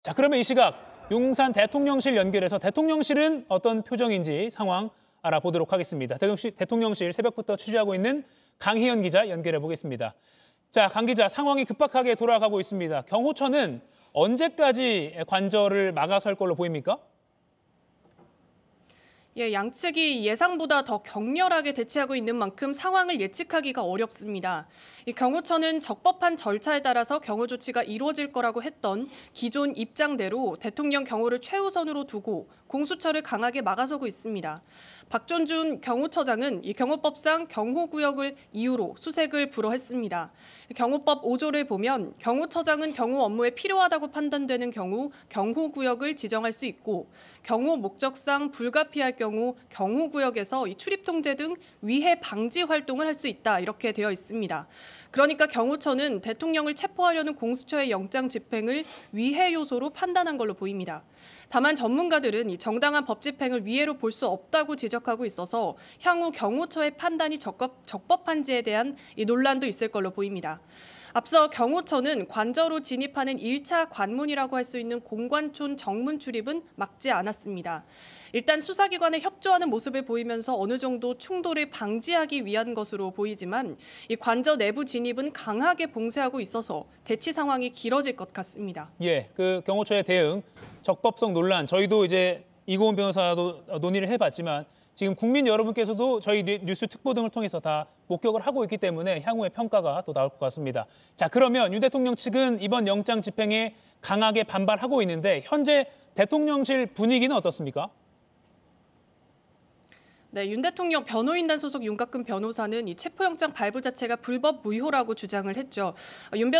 자, 그러면 이 시각 용산 대통령실 연결해서 대통령실은 어떤 표정인지 상황 알아보도록 하겠습니다. 대통령실 새벽부터 취재하고 있는 강희연 기자 연결해 보겠습니다. 자, 강 기자, 상황이 급박하게 돌아가고 있습니다. 경호처는 언제까지 관저를 막아설 걸로 보입니까? 예, 양측이 예상보다 더 격렬하게 대치하고 있는 만큼 상황을 예측하기가 어렵습니다. 이 경호처는 적법한 절차에 따라서 경호 조치가 이루어질 거라고 했던 기존 입장대로 대통령 경호를 최우선으로 두고 공수처를 강하게 막아서고 있습니다. 박존준 경호처장은 이 경호법상 경호구역을 이유로 수색을 불허했습니다. 경호법 5조를 보면 경호처장은 경호 업무에 필요하다고 판단되는 경우 경호구역을 지정할 수 있고 경호 목적상 불가피할 경우 경호구역에서 이 출입 통제 등 위해 방지 활동을 할 수 있다 이렇게 되어 있습니다. 그러니까 경호처는 대통령을 체포하려는 공수처의 영장 집행을 위해 요소로 판단한 걸로 보입니다. 다만 전문가들은 이 정당한 법 집행을 위해로 볼 수 없다고 지적하고 있어서 향후 경호처의 판단이 적법한지에 대한 이 논란도 있을 걸로 보입니다. 앞서 경호처는 관저로 진입하는 1차 관문이라고 할 수 있는 공관촌 정문 출입은 막지 않았습니다. 일단 수사기관에 협조하는 모습을 보이면서 어느 정도 충돌을 방지하기 위한 것으로 보이지만 이 관저 내부 진입은 강하게 봉쇄하고 있어서 대치 상황이 길어질 것 같습니다. 예, 그 경호처의 대응, 적법성 논란, 저희도 이제 이고은 변호사도 논의를 해봤지만 지금 국민 여러분께서도 저희 뉴스 특보 등을 통해서 다 목격을 하고 있기 때문에 향후의 평가가 또 나올 것 같습니다. 자, 그러면 윤 대통령 측은 이번 영장 집행에 강하게 반발하고 있는데 현재 대통령실 분위기는 어떻습니까? 네, 윤 대통령 변호인단 소속 윤곽근 변호사는 이 체포영장 발부 자체가 불법 무효라고 주장을 했죠. 윤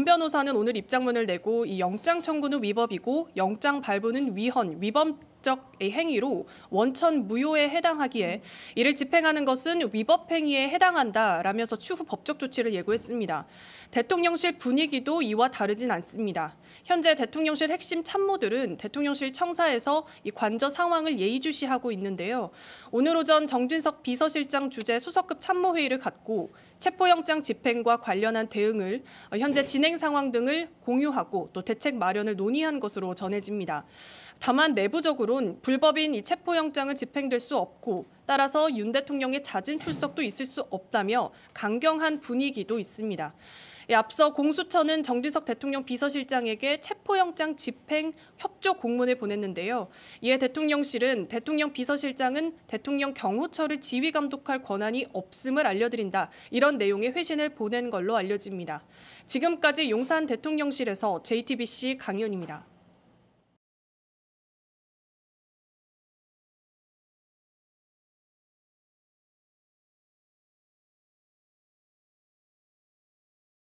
변호사는 오늘 입장문을 내고 이 영장 청구는 위법이고 영장 발부는 위법적 행위로 원천 무효에 해당하기에 이를 집행하는 것은 위법 행위에 해당한다라면서 추후 법적 조치를 예고했습니다. 대통령실 분위기도 이와 다르진 않습니다. 현재 대통령실 핵심 참모들은 대통령실 청사에서 이 관저 상황을 예의주시하고 있는데요. 오늘 오전 정진석 비서실장 주재 수석급 참모회의를 갖고 체포영장 집행과 관련한 대응을 현재 진행 상황 등을 공유하고 또 대책 마련을 논의한 것으로 전해집니다. 다만 내부적으로는 불법인 이 체포영장은 집행될 수 없고 따라서 윤 대통령의 자진 출석도 있을 수 없다며 강경한 분위기도 있습니다. 앞서 공수처는 정진석 대통령 비서실장에게 체포영장 집행 협조 공문을 보냈는데요. 이에 대통령실은 대통령 비서실장은 대통령 경호처를 지휘 감독할 권한이 없음을 알려드린다. 이런 내용의 회신을 보낸 걸로 알려집니다. 지금까지 용산 대통령실에서 JTBC 강희연입니다.